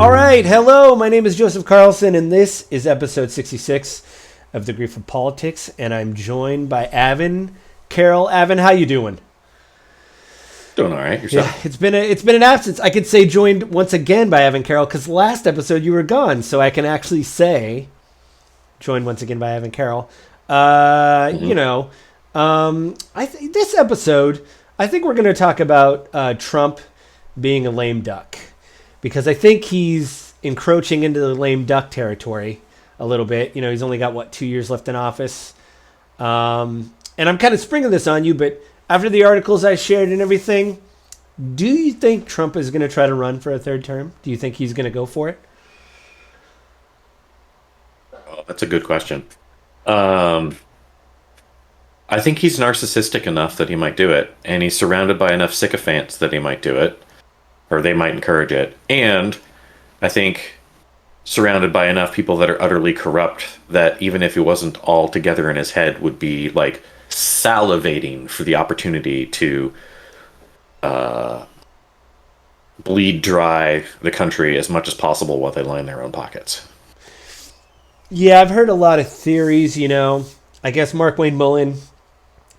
All right, hello. My name is Joseph Carlson, and this is episode 66 of The Grief of Politics, and I'm joined by Avin. Carol, Avin, how you doing? Doing all right. Yourself? Yeah, it's been an absence. I could say joined once again by Avin, Carol, because last episode you were gone, so I can actually say joined once again by Avin, Carol. This episode, I think we're going to talk about Trump being a lame duck. Because I think he's encroaching into the lame duck territory a little bit. You know, he's only got, 2 years left in office. And I'm kind of springing this on you, but after the articles I shared and everything, do you think Trump is going to try to run for a third term? Do you think he's going to go for it? Oh, that's a good question. I think he's narcissistic enough that he might do it, and he's surrounded by enough sycophants that he might do it. Or they might encourage it. And I think surrounded by enough people that are utterly corrupt that even if he wasn't all together in his head would be like salivating for the opportunity to bleed dry the country as much as possible while they line their own pockets. Yeah, I've heard a lot of theories, I guess Mark Wayne Mullen,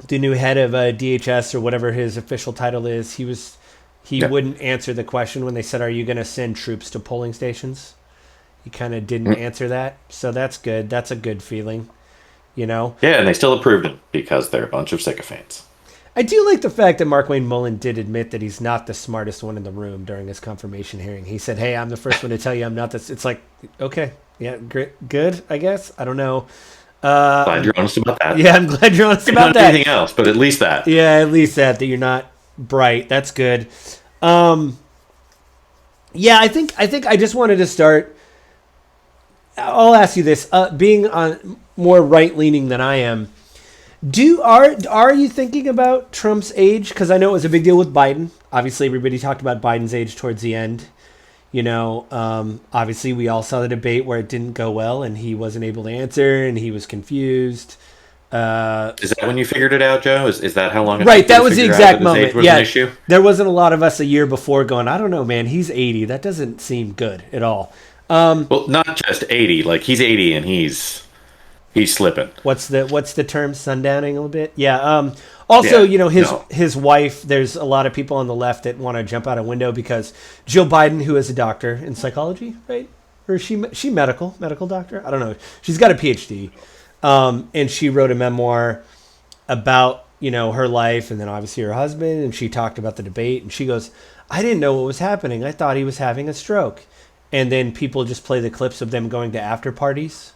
the new head of DHS or whatever his official title is, He wouldn't answer the question when they said, are you going to send troops to polling stations? He kind of didn't answer that. So that's good. That's a good feeling, Yeah, and they still approved him because they're a bunch of sycophants. I do like the fact that Mark Wayne Mullen did admit that he's not the smartest one in the room during his confirmation hearing. He said, hey, I'm the first one to tell you I'm not this. It's like, okay, yeah, good, I guess. I don't know. Glad you're honest about that. Yeah, I'm glad you're honest about not that. Anything else, but at least that. Yeah, at least that you're not bright. That's good. I think I just wanted to start. I'll ask you this: being on more right leaning than I am, are you thinking about Trump's age? Because I know it was a big deal with Biden. Obviously, everybody talked about Biden's age towards the end. Obviously, we all saw the debate where it didn't go well, and he wasn't able to answer, and he was confused. Is that when you figured it out, Joe? Is that how long? Right, that was the exact moment. Yeah, an issue? There wasn't a lot of us a year before going, I don't know, man. He's 80. That doesn't seem good at all. Well, not just 80. Like he's 80 and he's slipping. What's the term? Sundowning a little bit. Yeah. His wife. There's a lot of people on the left that want to jump out a window because Jill Biden, who is a doctor in psychology, right? Or is she medical doctor? I don't know. She's got a PhD. And she wrote a memoir about, her life and then obviously her husband. And she talked about the debate and she goes, I didn't know what was happening. I thought he was having a stroke. And then people just play the clips of them going to after parties.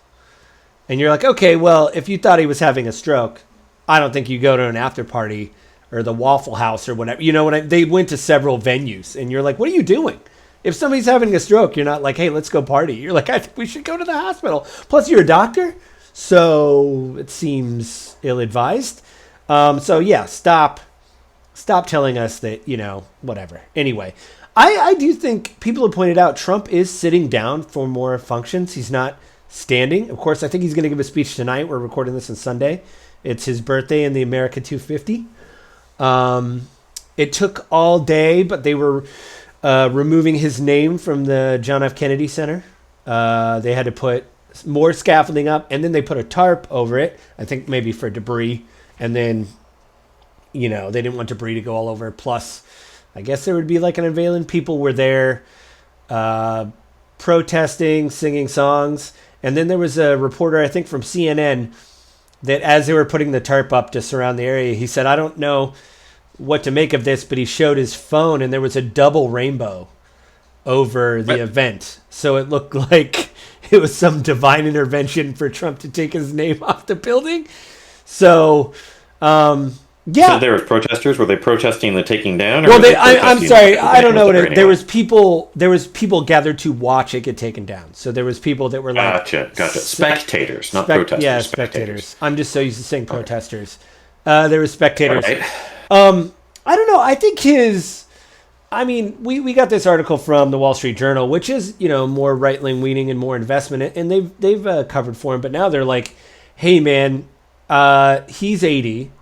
And you're like, okay, well, if you thought he was having a stroke, I don't think you go to an after party or the Waffle House or whatever. They went to several venues and you're like, what are you doing? If somebody's having a stroke, you're not like, hey, let's go party. You're like, I think we should go to the hospital. Plus you're a doctor. So it seems ill-advised. Stop telling us that, whatever. Anyway, I do think people have pointed out Trump is sitting down for more functions. He's not standing. Of course, I think he's going to give a speech tonight. We're recording this on Sunday. It's his birthday in the America 250. It took all day, but they were removing his name from the John F. Kennedy Center. They had to put more scaffolding up, and then they put a tarp over it, I think maybe for debris, and then they didn't want debris to go all over. Plus I guess there would be like an unveiling. People were there protesting, singing songs, and then there was a reporter, I think from CNN, that as they were putting the tarp up to surround the area, he said, I don't know what to make of this, but he showed his phone and there was a double rainbow over the event, so it looked like it was some divine intervention for Trump to take his name off the building. So, So there was protesters. Were they protesting the taking down? Or I'm sorry, I don't know what there was people. There was people gathered to watch it get taken down. So there was people that were like, gotcha. Spectators, not protesters. Yeah, spectators. I'm just so used to saying protesters. There were spectators. Right. I don't know. I think we got this article from the Wall Street Journal, which is, more right-wing leaning and more investment, and they've covered for him. But now they're like, hey, man, he's 80.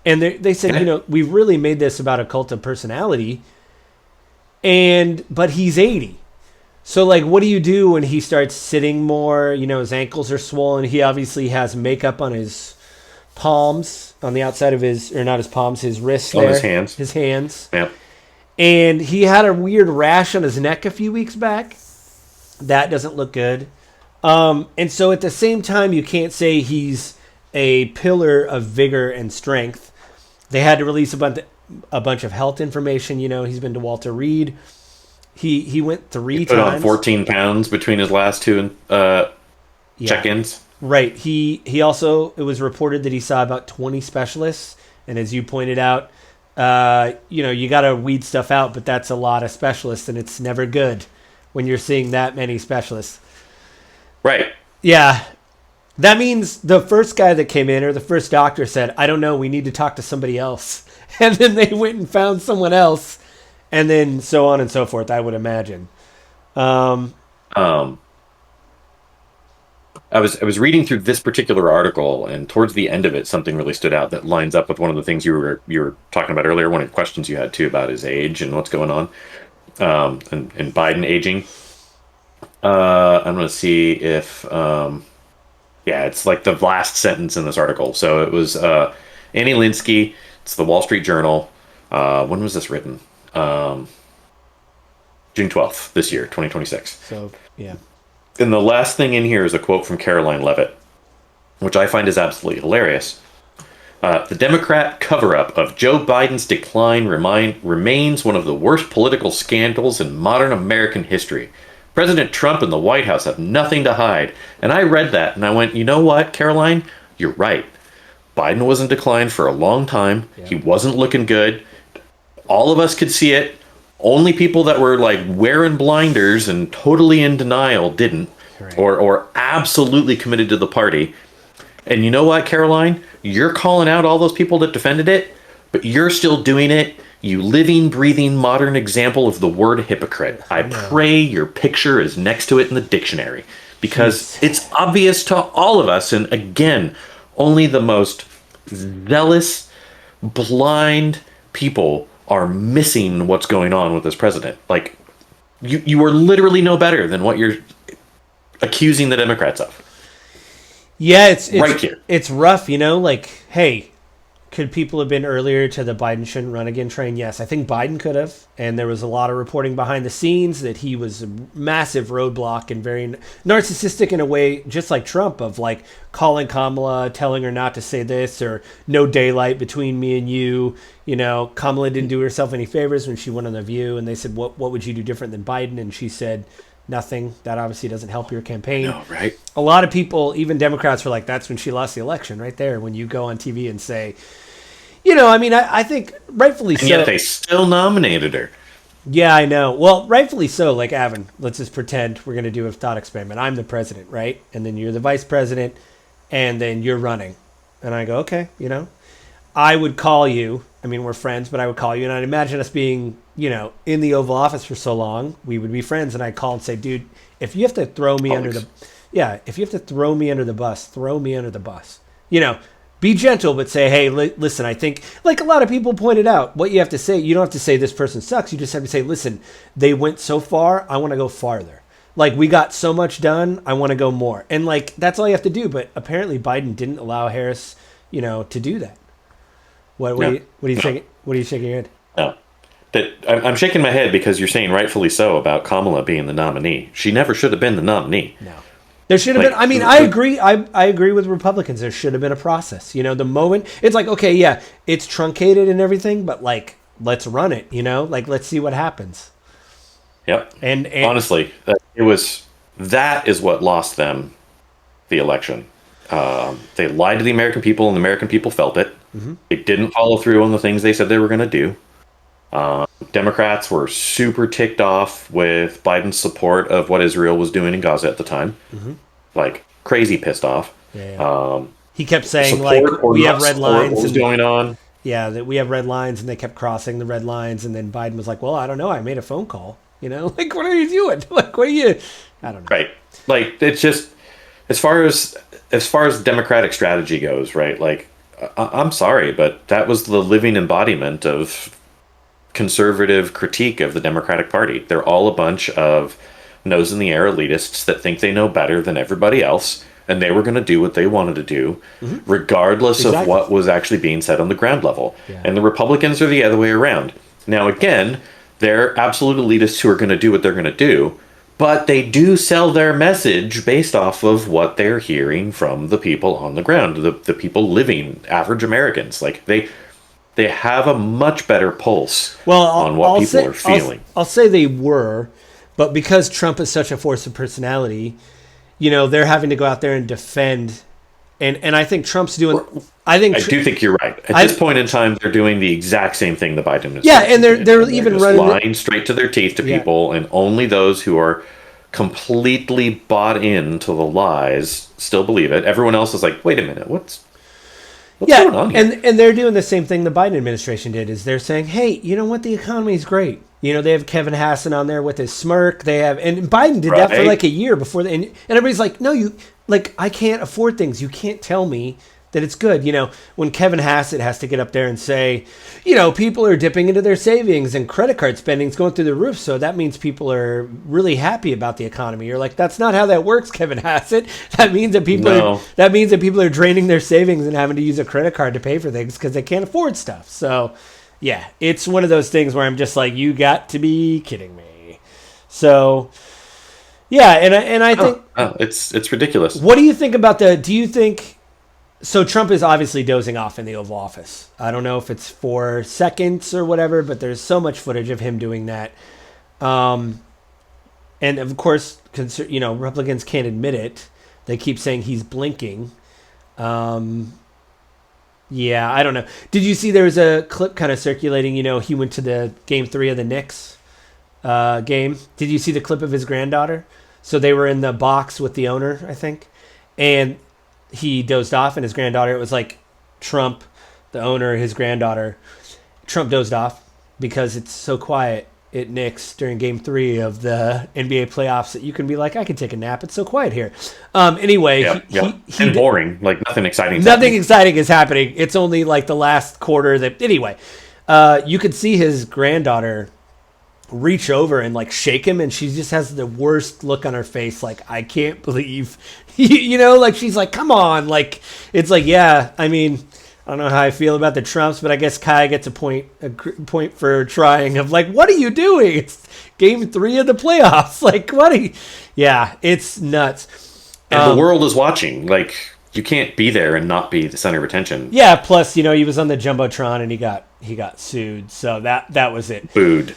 And they said, we've really made this about a cult of personality, but he's 80. So, like, what do you do when he starts sitting more? You know, his ankles are swollen. He obviously has makeup on his palms, on the outside of his, or not his palms, his wrists On there. his hands. His hands. Yeah. And he had a weird rash on his neck a few weeks back. That doesn't look good. And so at the same time, you can't say he's a pillar of vigor and strength. They had to release a bunch of health information. You know, he's been to Walter Reed. He went three Put times. on 14 pounds between his last two check-ins. Right. He also, it was reported that he saw about 20 specialists. And as you pointed out, you know, you got to weed stuff out, but that's a lot of specialists, and it's never good when you're seeing that many specialists. Right. Yeah. That means the first guy that came in, or the first doctor, said, I don't know, we need to talk to somebody else. And then they went and found someone else, and then so on and so forth, I would imagine. I was reading through this particular article, and towards the end of it, something really stood out that lines up with one of the things you were talking about earlier. One of the questions you had too about his age and what's going on, and Biden aging. I'm going to see if, yeah, it's like the last sentence in this article. So it was Annie Linsky. It's the Wall Street Journal. When was this written? June 12th this year, 2026. So, yeah. And the last thing in here is a quote from Caroline Levitt, which I find is absolutely hilarious. The Democrat cover-up of Joe Biden's decline remains one of the worst political scandals in modern American history. President Trump and the White House have nothing to hide. And I read that and I went, you know what, Caroline? You're right. Biden was in decline for a long time. Yeah. He wasn't looking good. All of us could see it. Only people that were like wearing blinders and totally in denial didn't, right. or absolutely committed to the party. And you know what, Caroline? You're calling out all those people that defended it, but you're still doing it. You living, breathing, modern example of the word hypocrite. I pray your picture is next to it in the dictionary, because it's obvious to all of us. And again, only the most zealous, blind people are missing what's going on with this president. Like, you are literally no better than what you're accusing the Democrats of. Yeah, it's right here. It's rough, you know, like, hey, could people have been earlier to the Biden shouldn't run again train? Yes, I think Biden could have. And there was a lot of reporting behind the scenes that he was a massive roadblock and very narcissistic in a way, just like Trump, of like calling Kamala, telling her not to say this, or no daylight between me and you. You know, Kamala didn't do herself any favors when she went on The View, and they said, what would you do different than Biden? And she said, nothing. That obviously doesn't help your campaign. No, right? A lot of people, even Democrats, were like, that's when she lost the election, right there, when you go on TV and say, you know, I mean, I think rightfully so. And yet they still nominated her. Yeah, I know. Well, rightfully so. Like, Avin, let's just pretend we're going to do a thought experiment. I'm the president, right? And then you're the vice president, and then you're running. And I go, okay, you know, I would call you. I mean, we're friends, but I would call you. And I'd imagine us being, you know, in the Oval Office for so long, we would be friends. And I'd call and say, dude, if you have to throw me under the... Yeah, if you have to throw me under the bus, throw me under the bus. You know, be gentle, but say, hey, listen, I think, like a lot of people pointed out, what you have to say, you don't have to say this person sucks. You just have to say, listen, they went so far, I want to go farther. Like, we got so much done, I want to go more. And, like, that's all you have to do. But apparently Biden didn't allow Harris, you know, to do that. What are you shaking? What are you shaking your head? No. I'm shaking my head because you're saying rightfully so about Kamala being the nominee. She never should have been the nominee. No. There should have been. I mean, I agree. I agree with Republicans. There should have been a process. You know, the moment it's like, okay, yeah, it's truncated and everything, but like, let's run it. You know, like, let's see what happens. Yep. And honestly, that is what lost them the election. They lied to the American people, and the American people felt it. Mm-hmm. They didn't follow through on the things they said they were going to do. Democrats were super ticked off with Biden's support of what Israel was doing in Gaza at the time. Mm-hmm. Like, crazy pissed off. Yeah. He kept saying, like, we have red lines. What was going on? Yeah, that we have red lines, and they kept crossing the red lines. And then Biden was like, well, I don't know. I made a phone call. You know, like, what are you doing? Like, what are you? I don't know. Right. Like, it's just, as far as Democratic strategy goes, right? Like, I'm sorry, but that was the living embodiment of conservative critique of the Democratic Party. They're all a bunch of nose in the air elitists that think they know better than everybody else, and they were going to do what they wanted to do, regardless of what was actually being said on the ground level. Yeah. And the Republicans are the other way around. Now, again, they're absolute elitists who are going to do what they're going to do, but they do sell their message based off of what they're hearing from the people on the ground, the people living, average Americans. Like they have a much better pulse on what people are feeling. I'll say they were, but because Trump is such a force of personality, they're having to go out there and defend. And I think Trump's doing. I do think you're right. At this point in time, they're doing the exact same thing the Biden administration. Yeah, and they're even just running lying straight to their teeth to people, and only those who are completely bought into the lies still believe it. Everyone else is like, wait a minute, what's going on here? And they're doing the same thing the Biden administration did. Is they're saying, hey, you know what, the economy's great. They have Kevin Hassan on there with his smirk. And Biden did that for like a year before. And everybody's like, no, I can't afford things. You can't tell me that it's good. When Kevin Hassett has to get up there and say, people are dipping into their savings and credit card spending's going through the roof. So that means people are really happy about the economy. You're like, that's not how that works, Kevin Hassett. That means that people are draining their savings and having to use a credit card to pay for things because they can't afford stuff. So yeah, it's one of those things where I'm just like, you got to be kidding me. So yeah. And I think it's ridiculous. What do you think about do you think, so Trump is obviously dozing off in the Oval Office. I don't know if it's 4 seconds or whatever, but there's so much footage of him doing that. And of course, Republicans can't admit it. They keep saying he's blinking. Yeah, I don't know. Did you see there was a clip kind of circulating? He went to the Game 3 of the Knicks game. Did you see the clip of his granddaughter? So they were in the box with the owner, I think. And he dozed off, and his granddaughter, it was like Trump, the owner, his granddaughter. Trump dozed off because it's so quiet at Knicks during Game 3 of the NBA playoffs that you can be like, I can take a nap. It's so quiet here. Anyway, and boring. Like nothing exciting. Exciting is happening. It's only like the last quarter. Anyway, you could see his granddaughter reach over and like shake him, and she just has the worst look on her face, like, I can't believe like she's like, come on. Like, it's like, yeah, I mean, I don't know how I feel about the Trumps, but I guess Kai gets a point for trying, of like, what are you doing? It's Game 3 of the playoffs. Like, yeah, it's nuts. And the world is watching. Like, you can't be there and not be the center of attention. Yeah, plus, he was on the Jumbotron and he got sued. So that was it. Booed.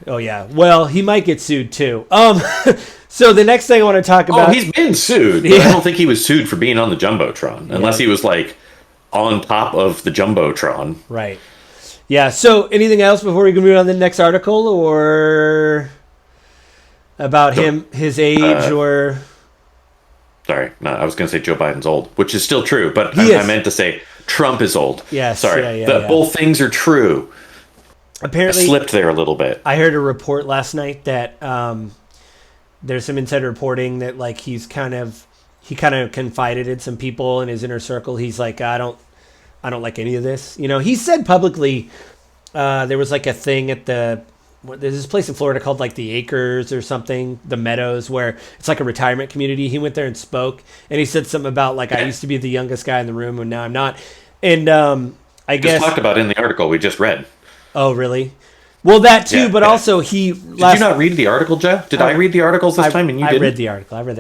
Oh yeah. Well, he might get sued too. So the next thing I want to talk about. Oh, he's been sued. But I don't think he was sued for being on the Jumbotron, unless he was like on top of the Jumbotron. Right. Yeah. So anything else before we can move on to the next article, or about his age, or? Sorry, no, I was going to say Joe Biden's old, which is still true, but I meant to say Trump is old. Yes. Sorry. Both things are true. Apparently, I slipped there a little bit. I heard a report last night that there's some insider reporting that like he kind of confided in some people in his inner circle. He's like, I don't like any of this. He said publicly there was like a thing at there's this place in Florida called like the Acres or something, the Meadows, where it's like a retirement community. He went there and spoke, and he said something about like, I used to be the youngest guy in the room, and now I'm not. And I guess talked about it in the article we just read. Oh, really? Well, that too, but also he... Did you not read the article, Jeff? Did I read the articles this time and you didn't? I read the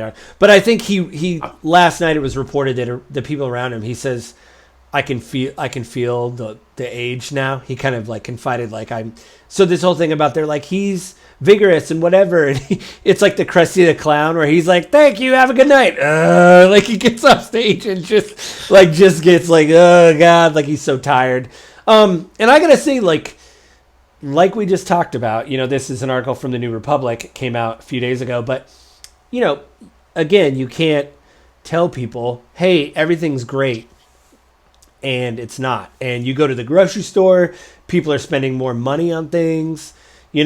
article. But I think he last night it was reported that the people around him, he says, I can feel the age now. He kind of like confided, like, so this whole thing about they're like, he's vigorous and whatever, and it's like the Krusty the Clown where he's like, thank you, have a good night. Like he gets off stage and just gets like, oh God, like he's so tired. And I gotta say, like we just talked about, this is an article from the New Republic. It came out a few days ago, but, again, you can't tell people, hey, everything's great, and it's not. And you go to the grocery store, people are spending more money on things, like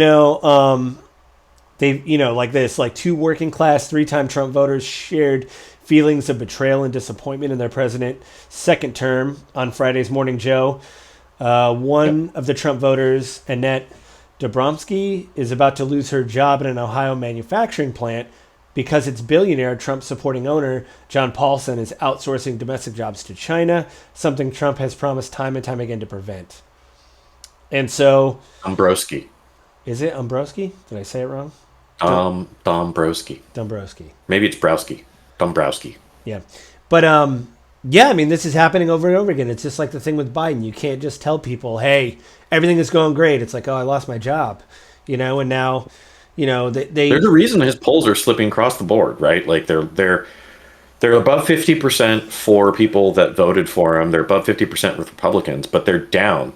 this, like 2 working class, 3-time Trump voters shared feelings of betrayal and disappointment in their president's second term on Friday's Morning Joe. One of the Trump voters, Annette, Dobromsky is about to lose her job in an Ohio manufacturing plant because its billionaire, Trump-supporting owner, John Paulson, is outsourcing domestic jobs to China, something Trump has promised time and time again to prevent. And so... Dombrowski. Is it Dombrowski? Did I say it wrong? Dombrowski. Dombrowski. Maybe it's Browski. Dombrowski. Yeah. But, yeah, I mean, this is happening over and over again. It's just like the thing with Biden. You can't just tell people, hey, everything is going great. It's like, oh, I lost my job, and now, there's a reason his polls are slipping across the board, right? Like they're above 50% for people that voted for him. They're above 50% with Republicans, but they're down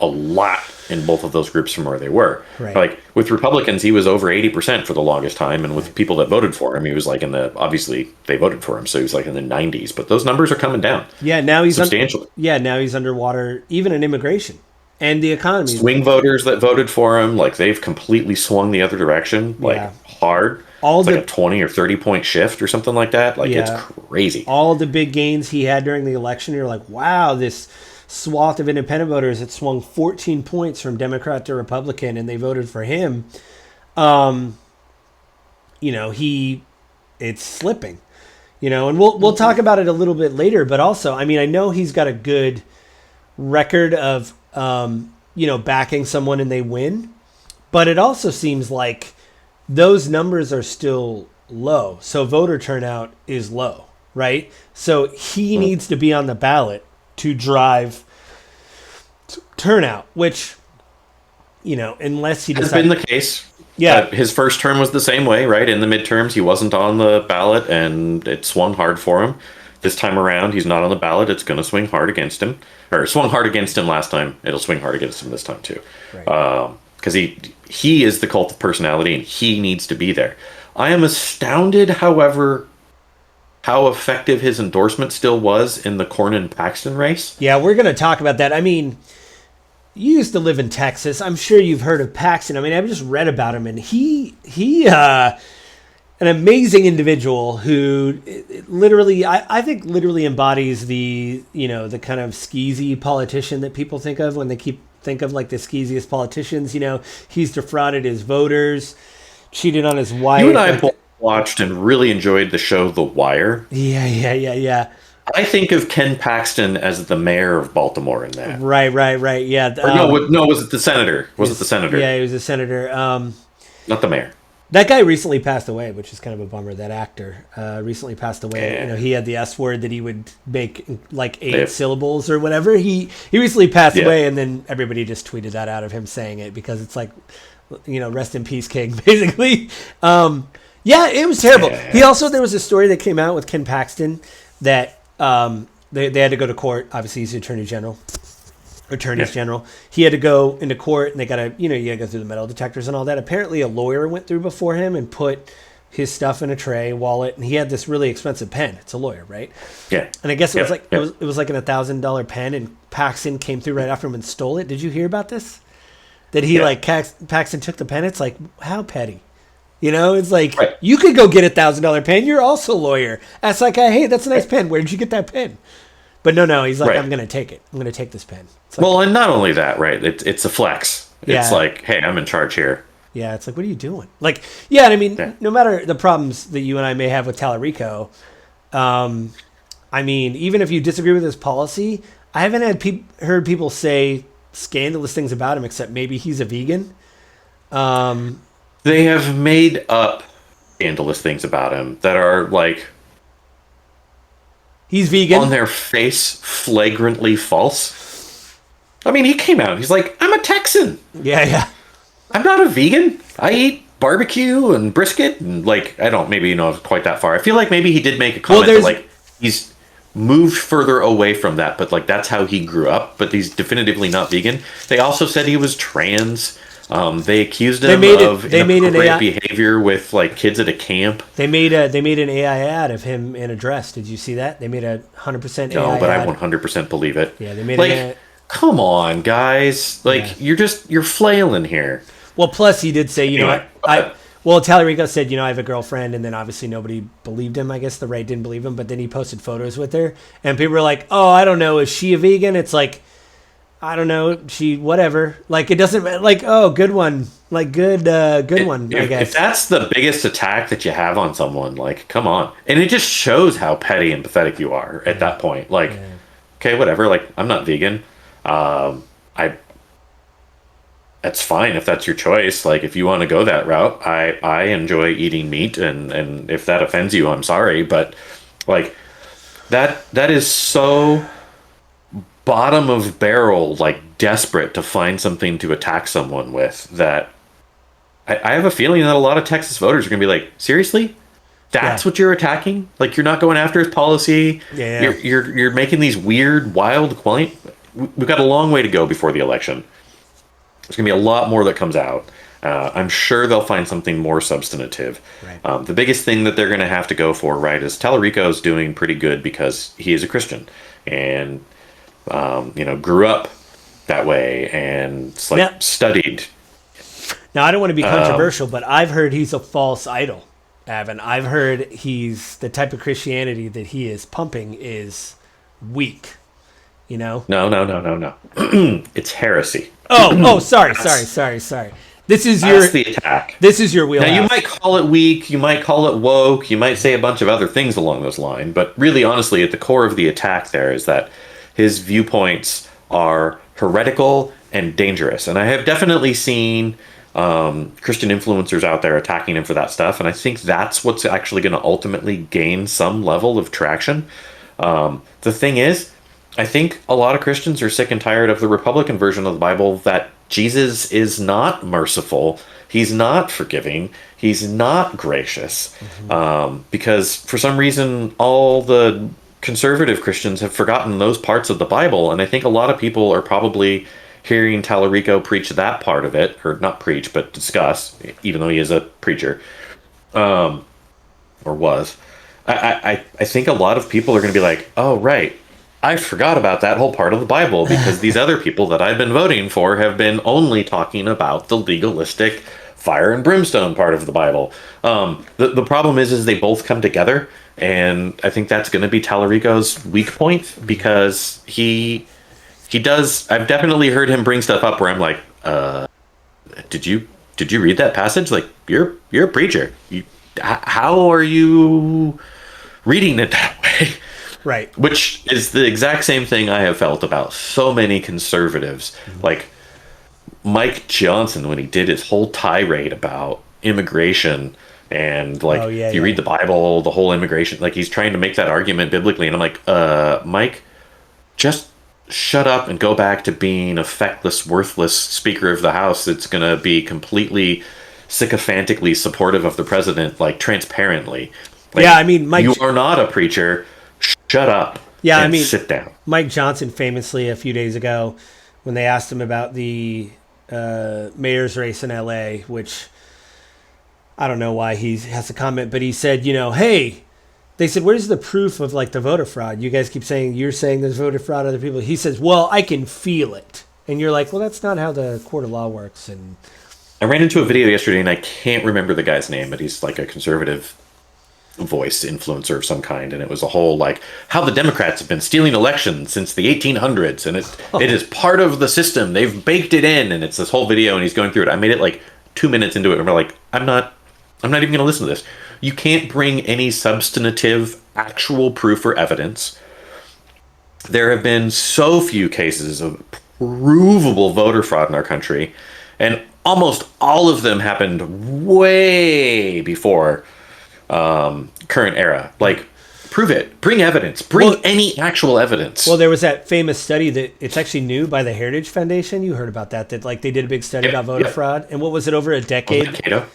a lot in both of those groups from where they were. Right. Like with Republicans, he was over 80% for the longest time, and with people that voted for him, he was like obviously they voted for him, so he was like in the 90s. But those numbers are coming down. Yeah, now he's substantially. Now he's underwater, even in immigration and the economy. Swing voters that voted for him, like they've completely swung the other direction, like hard. It's like a 20 or 30 point shift or something like that. Like it's crazy. All the big gains he had during the election, you're like, wow, this swath of independent voters, it swung 14 points from Democrat to Republican, and they voted for him. It's slipping, and we'll talk about it a little bit later. But also, I mean, I know he's got a good record of, backing someone and they win, but it also seems like those numbers are still low. So voter turnout is low, right? So he needs to be on the ballot to drive turnout, which, unless he decides... Has been the case. Yeah. His first term was the same way, right? In the midterms, he wasn't on the ballot, and it swung hard for him. This time around, he's not on the ballot. It's going to swing hard against him. Or swung hard against him last time. It'll swing hard against him this time, too. Right. Because he is the cult of personality, and he needs to be there. I am astounded, however, how effective his endorsement still was in the Cornyn-Paxton race. Yeah, we're going to talk about that. I mean, you used to live in Texas. I'm sure you've heard of Paxton. I mean, I've just read about him, and he an amazing individual who literally, I think literally embodies the kind of skeezy politician that people think of when they think of like the skeeziest politicians. He's defrauded his voters, cheated on his wife. You and I both watched and really enjoyed the show The Wire. Yeah. I think of Ken Paxton as the mayor of Baltimore in that. Right. Yeah. Was it the senator? Was it the senator? Yeah, he was a senator. Not the mayor. That guy recently passed away, which is kind of a bummer. That actor recently passed away. Yeah. He had the S word that he would make like 8 syllables or whatever. He recently passed away, and then everybody just tweeted that out of him saying it because it's like, rest in peace, King, basically. It was terrible. Yeah. There was a story that came out with Ken Paxton that they had to go to court. Obviously, he's the attorneys general. He had to go into court, and they gotta you gotta go through the metal detectors and all that. Apparently, a lawyer went through before him and put his stuff in a tray, wallet, and he had this really expensive pen. It's a lawyer, right? Yeah. And I guess it was like an $1,000 pen, and Paxton came through right after him and stole it. Did you hear about this? That he Paxton took the pen. It's like, how petty. It's like, You could go get $1,000 pen. You're also a lawyer. That's like, hey, that's a nice pen. Where did you get that pen? But no. He's like, I'm going to take it. I'm going to take this pen. Like, well, and not only that, right? It's a flex. It's like, hey, I'm in charge here. Yeah, it's like, what are you doing? Like, and I mean, no matter the problems that you and I may have with Tallarico, I mean, even if you disagree with his policy, I haven't heard people say scandalous things about him, except maybe he's a vegan. They have made up scandalous things about him that are like, he's vegan on their face, flagrantly false. I mean, he came out. He's like, I'm a Texan. Yeah. I'm not a vegan. I eat barbecue and brisket, and like, I don't maybe quite that far. I feel like maybe he did make a comment that like he's moved further away from that, but like that's how he grew up. But he's definitively not vegan. They also said he was trans. They accused him of inappropriate behavior with like kids at a camp. They made an AI ad of him in a dress. Did you see that? They made 100% AI No, but ad. I 100% believe it. Yeah, they made like, come on, guys. Like, you're flailing here. Well, plus he did say, Tallarico said, I have a girlfriend, and then obviously nobody believed him. I guess the right didn't believe him, but then he posted photos with her, and people were like, oh, I don't know, is she a vegan? It's like, I don't know, she whatever. Like it doesn't like oh good one, like good one. I guess If that's the biggest attack that you have on someone, like come on, and it just shows how petty and pathetic you are at that point. Like, okay, whatever. Like I'm not vegan. I That's fine if that's your choice. Like if you want to go that route, I enjoy eating meat, and if that offends you, I'm sorry, but like that is so bottom of barrel, like desperate to find something to attack someone with, that I have a feeling that a lot of Texas voters are going to be like, seriously, that's what you're attacking? Like you're not going after his policy. Yeah. You're making these weird, wild claims. We've got a long way to go before the election. There's going to be a lot more that comes out. I'm sure they'll find something more substantive. Right. The biggest thing that they're going to have to go for, right, is Tallarico's doing pretty good because he is a Christian and, grew up that way and studied. Now, I don't want to be controversial, but I've heard he's a false idol, Avin. I've heard he's the type of Christianity that he is pumping is weak. No. It's heresy. Sorry. This is That's the attack. This is your wheelhouse. Now, you might call it weak, you might call it woke, you might say a bunch of other things along those lines, but really, honestly, at the core of the attack there is that his viewpoints are heretical and dangerous. And I have definitely seen Christian influencers out there attacking him for that stuff, and I think that's what's actually going to ultimately gain some level of traction. The thing is, I think a lot of Christians are sick and tired of the Republican version of the Bible that Jesus is not merciful, he's not forgiving, he's not gracious, because for some reason all the conservative Christians have forgotten those parts of the Bible, and I think a lot of people are probably hearing Tallarico preach that part of it, or not preach, but discuss, even though he is a preacher, or was. I think a lot of people are going to be like, oh, right, I forgot about that whole part of the Bible because these other people that I've been voting for have been only talking about the legalistic fire and brimstone part of the Bible. The problem is they both come together, and I think that's going to be Tallarico's weak point because he does. I've definitely heard him bring stuff up where I'm like, did you read that passage? Like you're a preacher. How are you reading it that way? Right. Which is the exact same thing I have felt about so many conservatives. Like Mike Johnson, when he did his whole tirade about immigration and if you read the Bible, the whole immigration, like he's trying to make that argument biblically. And I'm like, Mike, just shut up and go back to being a feckless, worthless Speaker of the House that's going to be completely sycophantically supportive of the president, like transparently. Like, Mike, you are not a preacher. Shut up. And sit down. Mike Johnson famously a few days ago, when they asked him about the mayor's race in LA, which I don't know why he has to comment, but he said, hey, they said, where's the proof of like the voter fraud? You guys keep saying you're saying there's voter fraud, other people. He says, well, I can feel it. And you're like, well, that's not how the court of law works. And I ran into a video yesterday, and I can't remember the guy's name, but he's like a conservative voice influencer of some kind, and it was a whole like how the Democrats have been stealing elections since the 1800s, and it is part of the system. They've baked it in, and it's this whole video, and he's going through it. I made it like 2 minutes into it, and we're like, I'm not even going to listen to this. You can't bring any substantive, actual proof or evidence. There have been so few cases of provable voter fraud in our country, and almost all of them happened way before current era. Like, prove it. Bring evidence. Bring any actual evidence. Well, there was that famous study that it's actually new by the Heritage Foundation. You heard about that like they did a big study about voter fraud. And what was it, over a decade? Was it Cato?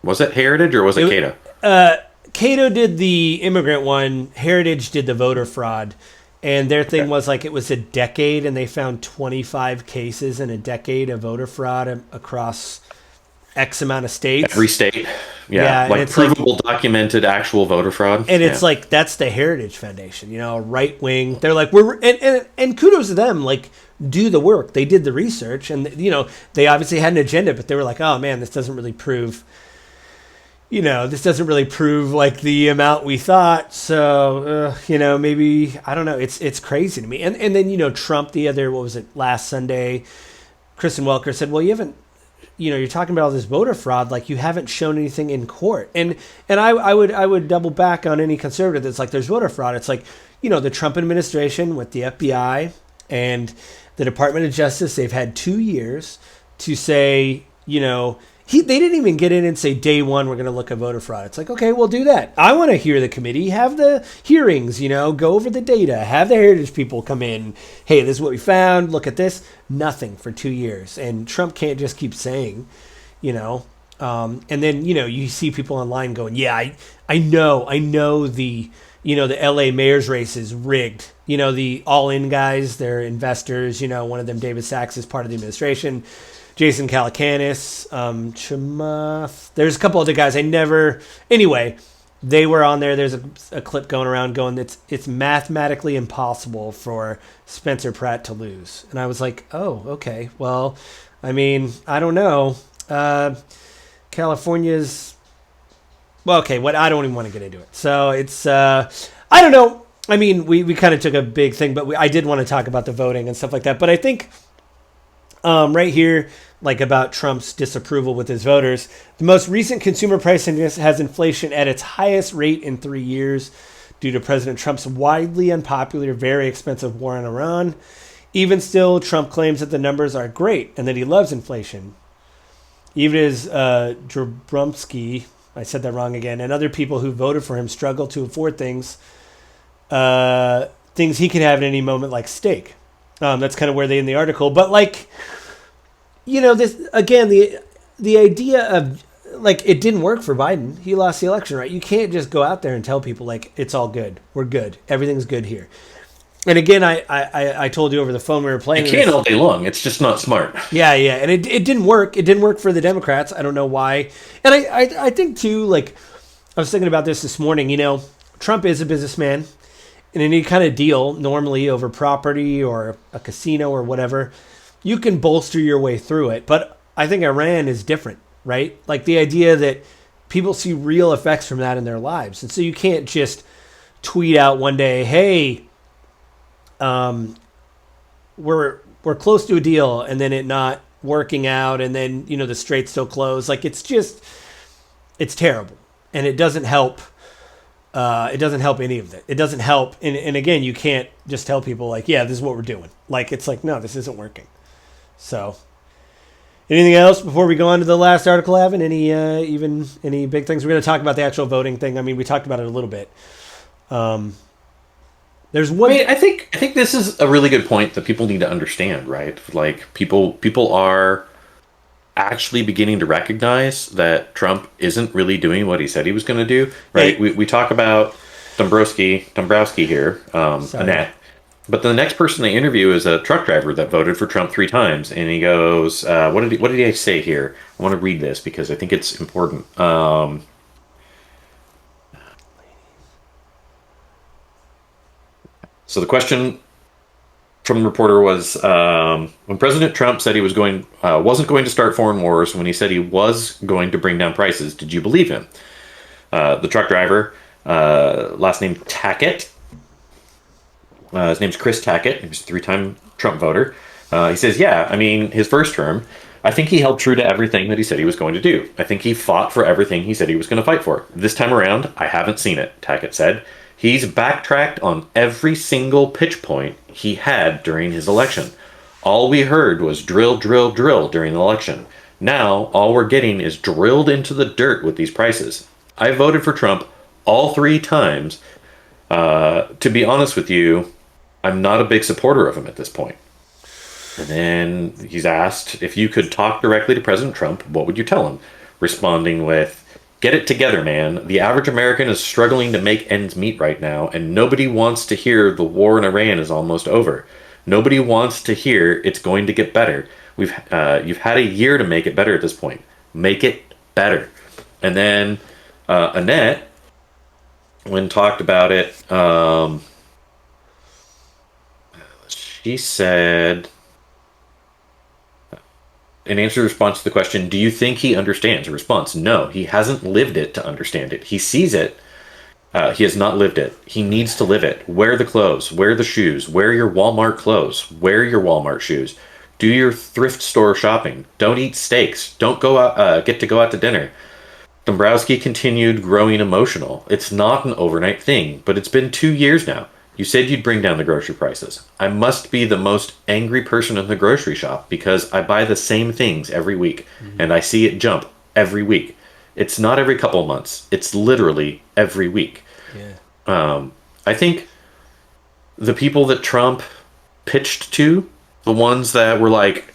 Was it Heritage or was it Cato? Cato did the immigrant one. Heritage did the voter fraud. And their thing was like it was a decade, and they found 25 cases in a decade of voter fraud across X amount of states. Every state. Yeah, like provable, documented, actual voter fraud. And it's like, that's the Heritage Foundation, right wing. They're like, and kudos to them, like, do the work. They did the research, and, they obviously had an agenda, but they were like, oh man, this doesn't really prove, this doesn't really prove like the amount we thought. So, maybe, I don't know. It's crazy to me. And then, Trump what was it, last Sunday, Kristen Welker said, well, you haven't, you're talking about all this voter fraud, like you haven't shown anything in court. And I would double back on any conservative that's like, there's voter fraud. It's like, the Trump administration with the FBI and the Department of Justice, they've had 2 years to say, they didn't even get in and say day one we're going to look at voter fraud. It's like, okay, we'll do that. I want to hear the committee, have the hearings, go over the data, have the heritage people come in. Hey, this is what we found. Look at this. Nothing for 2 years, and Trump can't just keep saying, and then you see people online going, yeah, I know the the LA mayor's race is rigged. The all-in guys, they're investors. One of them, David Sachs, is part of the administration. Jason Calacanis, Chamath. There's a couple other guys Anyway, they were on there. There's a clip going around going, it's mathematically impossible for Spencer Pratt to lose. And I was like, oh, okay. Well, I mean, I don't know. California's... Well, okay, I don't even want to get into it. So it's... I don't know. I mean, we kind of took a big thing, but I did want to talk about the voting and stuff like that. But I think right here, like about Trump's disapproval with his voters, the most recent consumer price index has inflation at its highest rate in 3 years due to President Trump's widely unpopular, very expensive war on Iran. Even still, Trump claims that the numbers are great and that he loves inflation. Even as Jabromsky, I said that wrong again, and other people who voted for him struggle to afford things he could have at any moment, like steak. That's kind of where they in the article. But like, this again, the idea of like, it didn't work for Biden. He lost the election, right? You can't just go out there and tell people like, it's all good. We're good. Everything's good here. And again, I told you over the phone we were playing. You can all day long. It's just not smart. Yeah. And it didn't work. It didn't work for the Democrats. I don't know why. And I think too, like, I was thinking about this morning, Trump is a businessman. In any kind of deal, normally over property or a casino or whatever, you can bolster your way through it. But I think Iran is different, right? Like the idea that people see real effects from that in their lives. And so you can't just tweet out one day, hey, we're close to a deal, and then it not working out, and then, the strait's still closed. Like, it's terrible. And it doesn't help. It doesn't help any of it. It doesn't help. And again, you can't just tell people like, yeah, this is what we're doing. Like, it's like, no, this isn't working. So anything else before we go on to the last article, Avin? Any big things? We're going to talk about the actual voting thing. I mean, we talked about it a little bit. There's one. I think this is a really good point that people need to understand, right? Like people are actually beginning to recognize that Trump isn't really doing what he said he was going to do, right? Hey. We talk about Dombrowski here, Annette, but the next person they interview is a truck driver that voted for Trump 3 times, and he goes, "What did he say here?" I want to read this because I think it's important. So the question from the reporter was, when President Trump said he wasn't going to start foreign wars, when he said he was going to bring down prices, did you believe him? The truck driver, last name Tackett, his name's Chris Tackett. He was a 3-time Trump voter. He says, yeah, I mean, his first term, I think he held true to everything that he said he was going to do. I think he fought for everything he said he was going to fight for. This time around, I haven't seen it, Tackett said. He's backtracked on every single pitch point he had during his election. All we heard was drill, drill, drill during the election. Now, all we're getting is drilled into the dirt with these prices. I voted for Trump all 3 times. To be honest with you, I'm not a big supporter of him at this point. And then he's asked, if you could talk directly to President Trump, what would you tell him? Responding with, get it together, man. The average American is struggling to make ends meet right now, and nobody wants to hear the war in Iran is almost over. Nobody wants to hear it's going to get better. You've had a year to make it better at this point. Make it better. And then Annette, when talked about it, she said, in answer response to the question, do you think he understands? A response, no, he hasn't lived it to understand it. He sees it. He has not lived it. He needs to live it. Wear the clothes, wear the shoes, wear your Walmart clothes, wear your Walmart shoes. Do your thrift store shopping. Don't eat steaks. Don't go out, get to go out to dinner. Dombrowski continued growing emotional. It's not an overnight thing, but it's been 2 years now. You said you'd bring down the grocery prices. I must be the most angry person in the grocery shop because I buy the same things every week and I see it jump every week. It's not every couple of months. It's literally every week. I think the people that Trump pitched to, the ones that were like,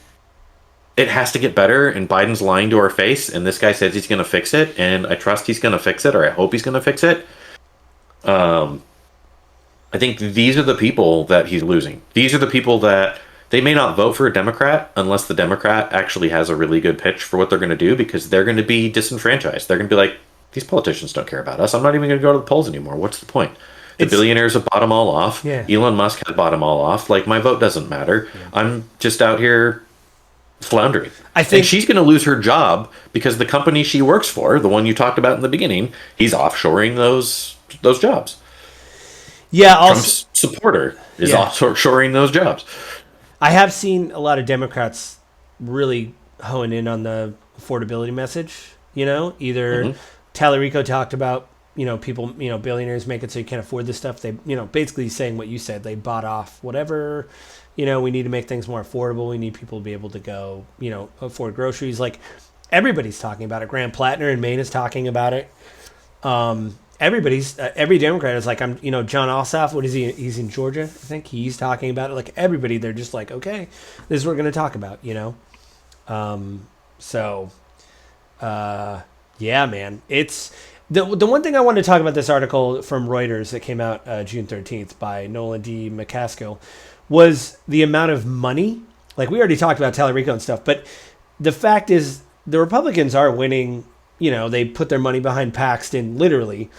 it has to get better and Biden's lying to our face and this guy says he's going to fix it and I trust he's going to fix it or I hope he's going to fix it. I think these are the people that he's losing. These are the people that they may not vote for a Democrat unless the Democrat actually has a really good pitch for what they're going to do because they're going to be disenfranchised. They're going to be like, these politicians don't care about us. I'm not even going to go to the polls anymore. What's the point? The billionaires have bought them all off. Yeah. Elon Musk has bought them all off. Like, my vote doesn't matter. Yeah. I'm just out here floundering. I think and she's going to lose her job because the company she works for, the one you talked about in the beginning, he's offshoring those jobs. Yeah, Trump's supporter is offshoring those jobs. I have seen a lot of Democrats really hone in on the affordability message. You know, either Tallarico talked about, you know, people, you know, billionaires make it so you can't afford this stuff. They, you know, basically saying what you said. They bought off whatever. You know, we need to make things more affordable. We need people to be able to go, you know, afford groceries. Like, everybody's talking about it. Graham Plattner in Maine is talking about it. Every Democrat is like, I'm, you know, John Ossoff, what is he? He's in Georgia, I think. He's talking about it. Like, everybody, they're just like, okay, this is what we're going to talk about, you know? Yeah, man. It's the one thing I wanted to talk about, this article from Reuters that came out June 13th by Nolan D. McCaskill, was the amount of money. Like, we already talked about Tallarico and stuff, but the fact is the Republicans are winning. You know, they put their money behind Paxton, literally.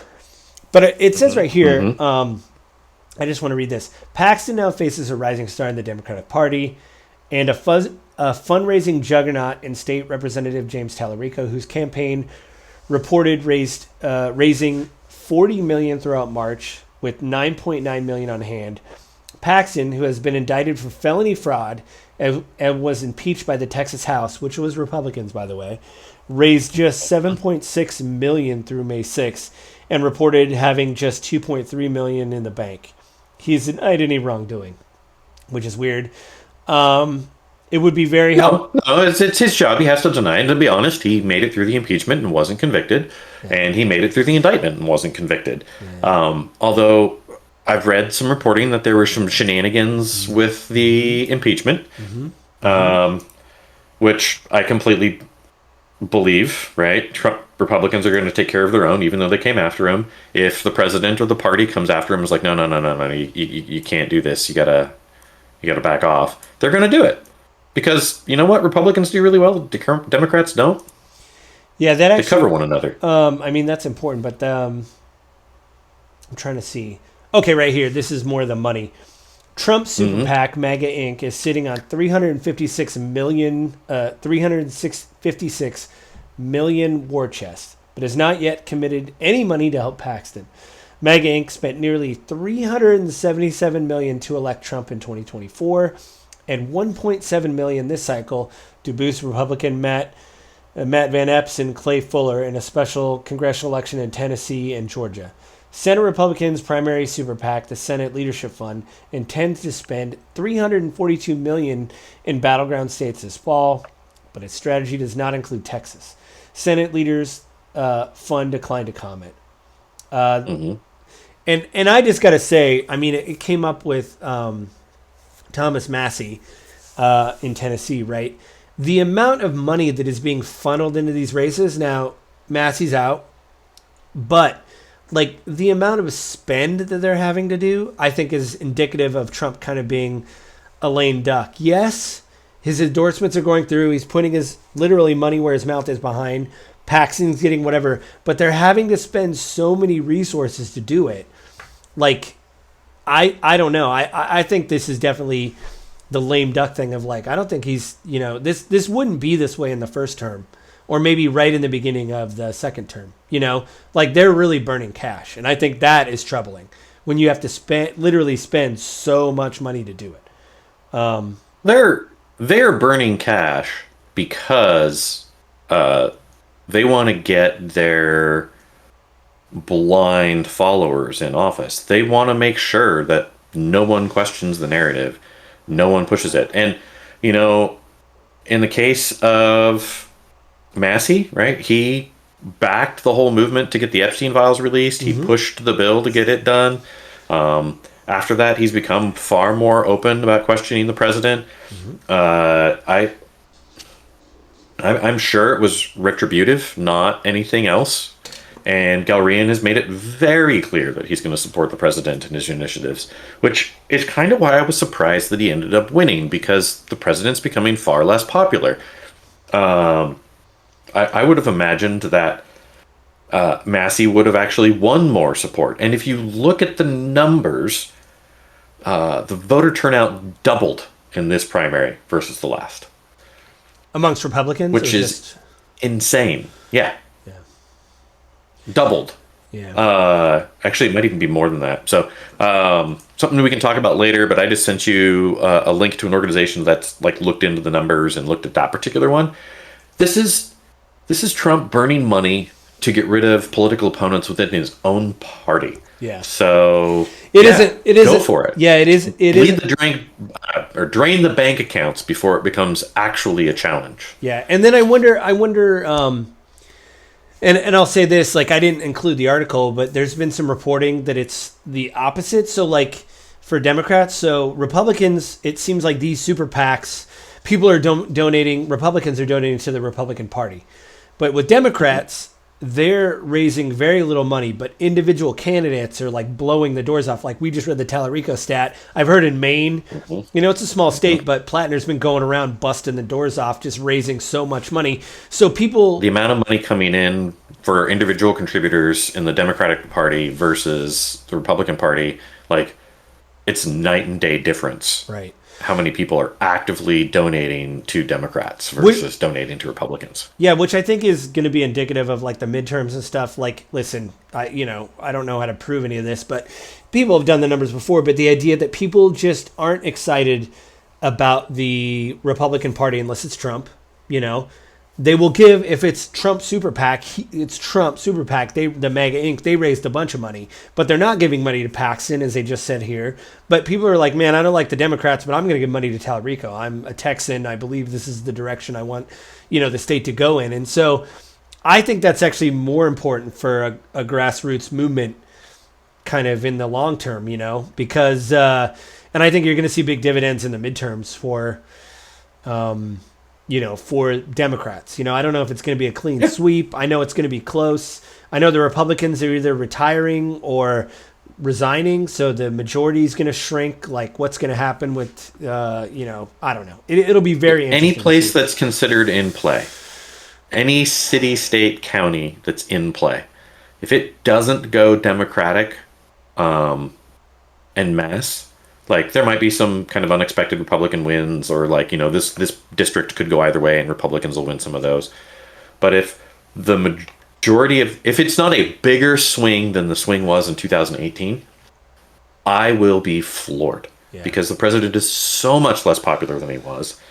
But it says right here, I just want to read this. Paxton now faces a rising star in the Democratic Party and a fundraising juggernaut in State Representative James Tallarico, whose campaign reported raising $40 million throughout March with $9.9 million on hand. Paxton, who has been indicted for felony fraud and was impeached by the Texas House, which was Republicans, by the way, raised just $7.6 million through May 6th and reported having just $2.3 million in the bank. He's denied any wrongdoing, which is weird. It would be very helpful. No, it's his job. He has to deny. And to be honest, he made it through the impeachment and wasn't convicted. Yeah. And he made it through the indictment and wasn't convicted. Yeah. Although I've read some reporting that there were some shenanigans with the impeachment, which I completely believe, right? Trump Republicans are going to take care of their own, even though they came after him. If the president or the party comes after him and is like, no, you can't do this. You gotta back off. They're going to do it. Because you know what? Republicans do really well. Democrats don't. Yeah, that actually, they cover one another. I mean, that's important, but I'm trying to see. Okay, right here. This is more the money. Trump's super PAC, MAGA Inc., is sitting on $356 million war chest, but has not yet committed any money to help Paxton. MAGA Inc. spent nearly $377 million to elect Trump in 2024 and $1.7 million this cycle to boost Republican Matt Van Epps and Clay Fuller in a special congressional election in Tennessee and Georgia. Senate Republicans' primary super PAC, the Senate Leadership Fund, intends to spend $342 million in battleground states this fall, but its strategy does not include Texas. Senate leaders' fund declined to comment. And I just got to say, I mean, it came up with Thomas Massie in Tennessee, right? The amount of money that is being funneled into these races, now Massie's out, but like the amount of spend that they're having to do, I think is indicative of Trump kind of being a lame duck. Yes, his endorsements are going through. He's putting his literally money where his mouth is behind. Paxton's getting whatever, but they're having to spend so many resources to do it. Like, I don't know. I think this is definitely the lame duck thing of like, I don't think he's, this wouldn't be this way in the first term, or maybe right in the beginning of the second term. Like they're really burning cash, and I think that is troubling when you have to literally spend so much money to do it. They're burning cash because they want to get their blind followers in office. They want to make sure that no one questions the narrative, no one pushes it. And in the case of Massey, right, he backed the whole movement to get the Epstein files released. He pushed the bill to get it done. After that, he's become far more open about questioning the president. I'm sure it was retributive, not anything else. And Galrian has made it very clear that he's going to support the president and his initiatives, which is kind of why I was surprised that he ended up winning, because the president's becoming far less popular. I would have imagined that Massey would have actually won more support. And if you look at the numbers, the voter turnout doubled in this primary versus the last. Amongst Republicans? Which is insane. Yeah. Doubled. Yeah. Actually, it might even be more than that. So, something we can talk about later, but I just sent you a link to an organization that's like looked into the numbers and looked at that particular one. This is Trump burning money to get rid of political opponents within his own party. Yeah. So it isn't. Go for it. Yeah, it is. Drain the bank accounts before it becomes actually a challenge. Yeah, and then I wonder. And I'll say this, like I didn't include the article, but there's been some reporting that it's the opposite. So like for Democrats, so Republicans, it seems like these super PACs, people are donating. Republicans are donating to the Republican Party, but with Democrats, they're raising very little money, but individual candidates are like blowing the doors off. Like we just read the Tallarico stat. I've heard in Maine, it's a small state, but Plattner's been going around busting the doors off, just raising so much money. So the amount of money coming in for individual contributors in the Democratic Party versus the Republican Party, like it's night and day difference. Right. How many people are actively donating to Democrats versus donating to Republicans. Yeah, which I think is going to be indicative of like the midterms and stuff. Like, listen, I don't know how to prove any of this, but people have done the numbers before. But the idea that people just aren't excited about the Republican Party unless it's Trump, they will give, if it's Trump Super PAC, it's Trump Super PAC, the MAGA Inc., they raised a bunch of money, but they're not giving money to Paxton, as they just said here. But people are like, man, I don't like the Democrats, but I'm going to give money to Tallarico. I'm a Texan. I believe this is the direction I want, the state to go in. And so I think that's actually more important for a grassroots movement kind of in the long term, because, and I think you're going to see big dividends in the midterms for Democrats. I don't know if it's going to be a clean sweep. I know it's going to be close. I know the Republicans are either retiring or resigning, so the majority is going to shrink. Like, what's going to happen with, I don't know. It'll be very interesting. Any place that's considered in play, any city, state, county that's in play, if it doesn't go Democratic en masse, like there might be some kind of unexpected Republican wins, or like, this district could go either way and Republicans will win some of those. But if the majority if it's not a bigger swing than the swing was in 2018, I will be floored because the president is so much less popular than he was.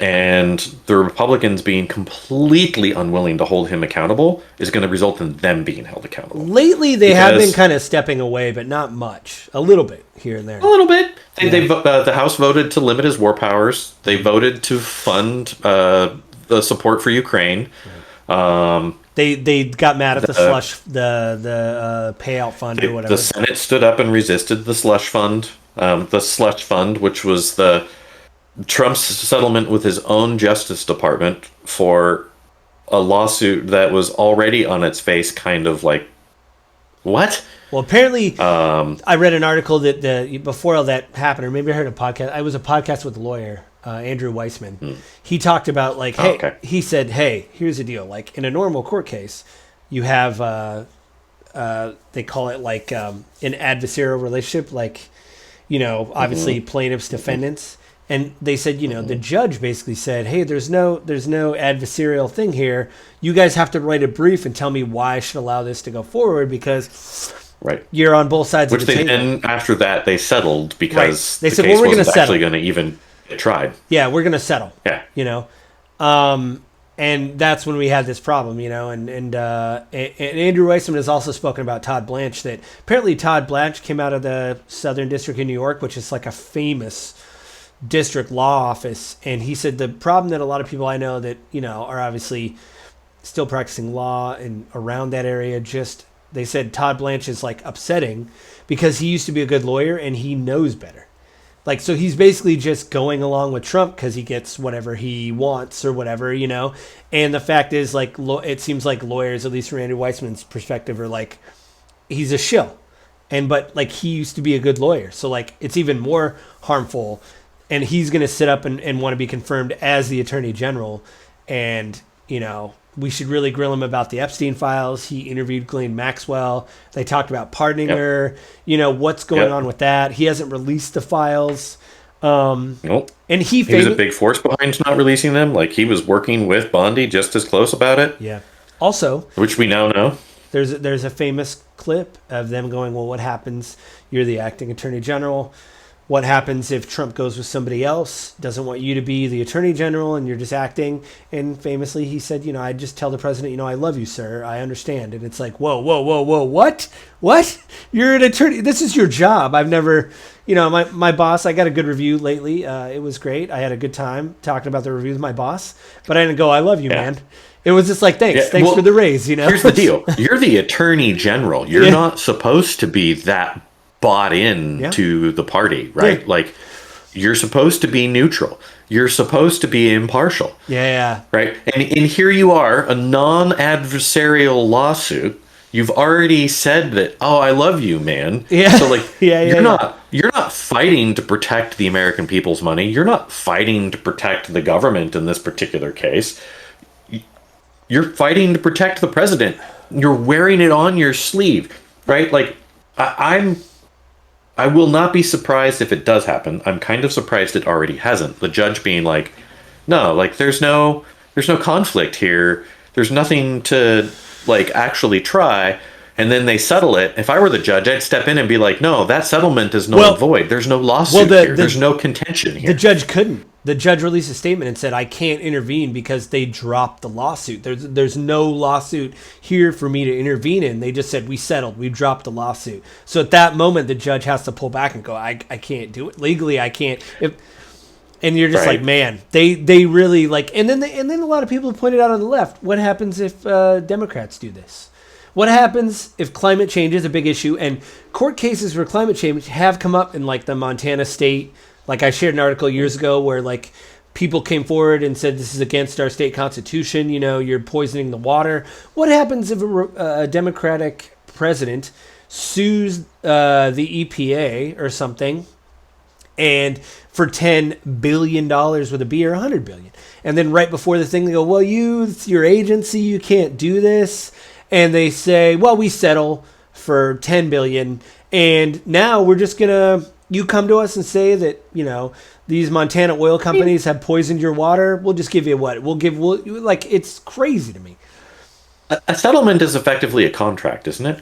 And the Republicans being completely unwilling to hold him accountable is going to result in them being held accountable. Lately, they have been kind of stepping away, but not much. A little bit here and there. A little bit. The House voted to limit his war powers. They voted to fund the support for Ukraine. They got mad at the slush, the payout fund or whatever. The Senate stood up and resisted the slush fund. The slush fund, which was Trump's settlement with his own Justice Department for a lawsuit that was already on its face kind of like, what? Well, apparently, I read an article that before all that happened, or maybe I heard a podcast. I was a podcast with a lawyer, Andrew Weissman. He talked about like, he said, hey, here's the deal. Like in a normal court case, you have, they call it like an adversarial relationship, like, obviously plaintiffs, defendants. And they said, the judge basically said, hey, there's no adversarial thing here. You guys have to write a brief and tell me why I should allow this to go forward, because you're on both sides of the table. Then after that they settled because they the said, case we're wasn't actually going to even get tried. Yeah, we're going to settle. Yeah. And that's when we had this problem, and Andrew Weissman has also spoken about Todd Blanche, that apparently Todd Blanche came out of the Southern District of New York, which is like a famous district law office. And he said the problem that a lot of people I know that, are obviously still practicing law and around that area, they said Todd Blanche is like upsetting because he used to be a good lawyer and he knows better. Like, so he's basically just going along with Trump because he gets whatever he wants or whatever, And the fact is, like, it seems like lawyers, at least from Andrew Weissman's perspective, are like, he's a shill. But like, he used to be a good lawyer. So like, it's even more harmful. And he's going to sit up and want to be confirmed as the attorney general. And, we should really grill him about the Epstein files. He interviewed Ghislaine Maxwell. They talked about pardoning her. What's going on with that? He hasn't released the files. Nope. And he was a big force behind not releasing them. Like, he was working with Bondi just as close about it. Yeah. Also, which we now know. There's a famous clip of them going, well, what happens? You're the acting attorney general. What happens if Trump goes with somebody else, doesn't want you to be the attorney general, and you're just acting? And famously, he said, I just tell the president, I love you, sir. I understand. And it's like, whoa, what? What? You're an attorney. This is your job. I've never, my boss, I got a good review lately. It was great. I had a good time talking about the review with my boss. But I didn't go, I love you, man. It was just like, thanks for the raise, Here's the deal. You're the attorney general. You're not supposed to be that bought in to the party, right? Like, you're supposed to be neutral. You're supposed to be impartial. Yeah. Right? And here you are, a non-adversarial lawsuit. You've already said that, oh, I love you, man. Yeah. So like, you're not fighting to protect the American people's money. You're not fighting to protect the government in this particular case. You're fighting to protect the president. You're wearing it on your sleeve, right? Like, I will not be surprised if it does happen. I'm kind of surprised it already hasn't. The judge being like, no, like, there's no conflict here. There's nothing to like actually try. And then they settle it. If I were the judge, I'd step in and be like, no, that settlement is null and void. There's no lawsuit here. There's no contention here. The judge couldn't. The judge released a statement and said, I can't intervene because they dropped the lawsuit. There's no lawsuit here for me to intervene in. They just said, we settled. We dropped the lawsuit. So at that moment, the judge has to pull back and go, I can't do it. Legally, I can't. And you're just like, man, they really like, and then a lot of people have pointed out on the left, what happens if Democrats do this? What happens if climate change is a big issue? And court cases for climate change have come up in like the Montana state. Like, I shared an article years ago where like people came forward and said, this is against our state constitution. You're poisoning the water. What happens if a Democratic president sues the EPA or something, and for $10 billion with a B or $100 billion? And then right before the thing, they go, well, it's your agency, you can't do this. And they say, well, we settle for $10 billion. And now we're just going to, you come to us and say that, these Montana oil companies have poisoned your water. We'll just give you what? Like, it's crazy to me. A settlement is effectively a contract, isn't it?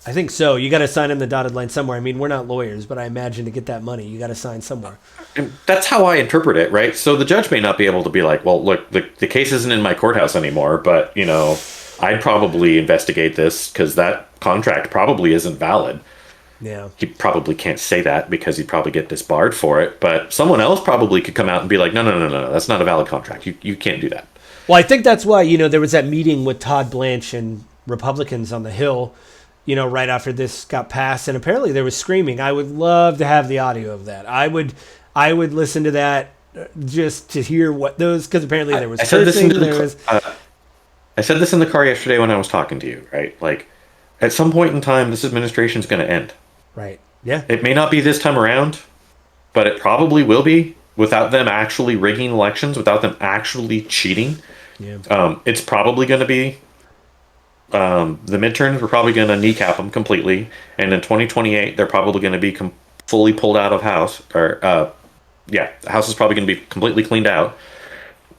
I think so. You got to sign in the dotted line somewhere. I mean, we're not lawyers, but I imagine to get that money, you got to sign somewhere. And that's how I interpret it, right? So the judge may not be able to be like, well, look, the case isn't in my courthouse anymore, but, I'd probably investigate this because that contract probably isn't valid. Yeah. He probably can't say that because he'd probably get disbarred for it. But someone else probably could come out and be like, no, that's not a valid contract. You can't do that. Well, I think that's why, there was that meeting with Todd Blanche and Republicans on the Hill, right after this got passed. And apparently there was screaming. I would love to have the audio of that. I would listen to that just to hear what those, because apparently there was cursing. I said this in the car yesterday when I was talking to you, right? Like, at some point in time, this administration is going to end. Right. Yeah. It may not be this time around, but it probably will be without them actually rigging elections, without them actually cheating. Yeah. It's probably going to be the midterms. We're probably going to kneecap them completely, and in 2028, they're probably going to be fully pulled out of House or yeah, the House is probably going to be completely cleaned out,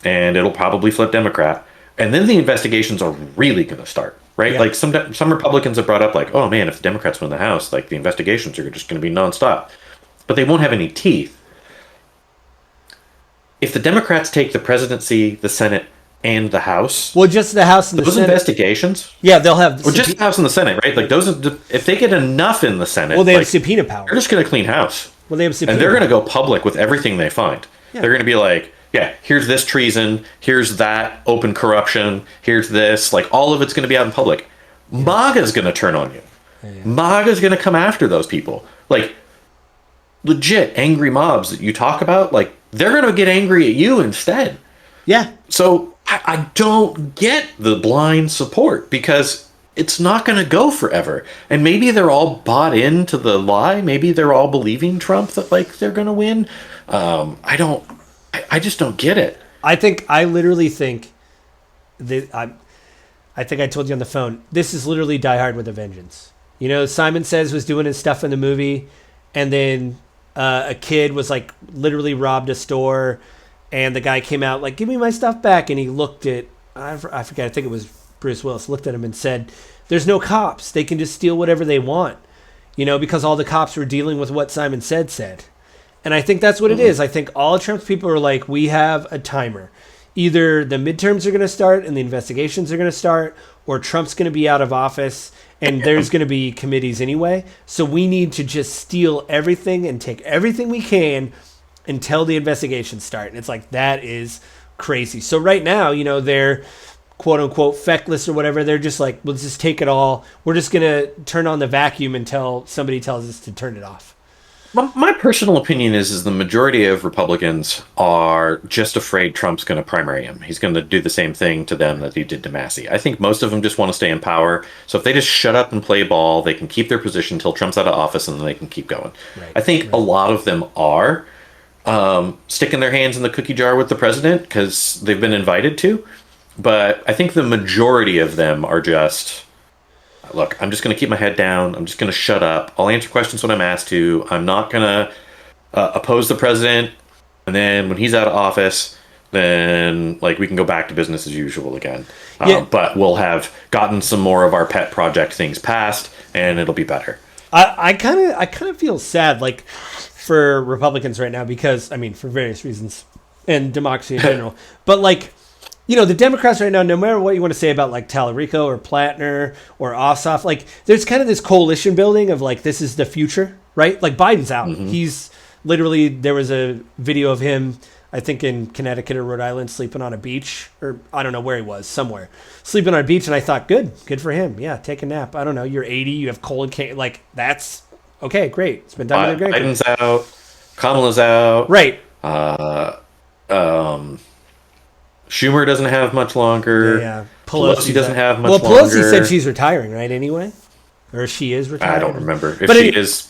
and it'll probably flip Democrat, and then the investigations are really going to start, right? Yeah. Like some Republicans have brought up, like, oh man, if the Democrats win the House, like the investigations are just going to be nonstop, but they won't have any teeth. If the Democrats take the presidency, the Senate, and the House, Well, just the House and the those Senate. investigations, Yeah, they'll have. or just the House and the Senate, right? Like those, if they get enough in the Senate, Well, they have like, subpoena power. they're just going to clean house. Well, they have subpoena. And they're going to go public with everything they find. Yeah. They're going to be like, yeah, here's this treason, here's that open corruption, here's this, like all of it's going to be out in public. MAGA's going to turn on you. MAGA's going to come after those people. Like legit angry mobs that you talk about, like they're going to get angry at you instead. Yeah. So I don't get the blind support because it's not going to go forever. And maybe they're all bought into the lie. Maybe they're all believing Trump that like they're going to win. I just don't get it. I literally think that I think I told you on the phone, this is literally Die Hard with a Vengeance. You know, Simon Says was doing his stuff in the movie, and then a kid was like literally robbed a store, and the guy came out like, give me my stuff back, and he looked at, I forget, I think it was Bruce Willis, looked at him and said, there's no cops. They can just steal whatever they want, you know, because all the cops were dealing with what Simon said. And I think that's what it is. I think all of Trump's people are like, we have a timer. Either the midterms are going to start and the investigations are going to start, or Trump's going to be out of office and there's going to be committees anyway. So we need to just steal everything and take everything we can until the investigations start. And it's like, that is crazy. So right now, you know, they're quote unquote feckless or whatever. They're just like, let's just take it all. We're just going to turn on the vacuum until somebody tells us to turn it off. My personal opinion is the majority of Republicans are just afraid Trump's going to primary him. He's going to do the same thing to them that he did to Massey. I think most of them just want to stay in power. So if they just shut up and play ball, they can keep their position until Trump's out of office and then they can keep going. Right, I think a lot of them are sticking their hands in the cookie jar with the president because they've been invited to. But I think the majority of them are just, look, I'm just going to keep my head down. I'm just going to shut up. I'll answer questions when I'm asked to. I'm not going to oppose the president. And then when he's out of office, then like we can go back to business as usual again. But we'll have gotten some more of our pet project things passed, and it'll be better. I kind of feel sad, like for Republicans right now, because I mean, for various reasons, and democracy in general. But like, you know, the Democrats right now, no matter what you want to say about like Tallarico or Plattner or Ossoff, like there's kind of this coalition building of like, this is the future, right? Like Biden's out. Mm-hmm. He's literally, there was a video of him, I think in Connecticut or Rhode Island, sleeping on a beach, or I don't know where he was, somewhere. Sleeping on a beach, and I thought, good for him. Yeah, take a nap. I don't know, you're 80, you have colon cancer, like that's, okay, great. It's been done with a great. Biden's out, Kamala's out. Right. Schumer doesn't have much longer. Yeah. Pelosi doesn't have much longer. Well, Pelosi said she's retiring, right, anyway? Or she is retiring? I don't remember. If she is,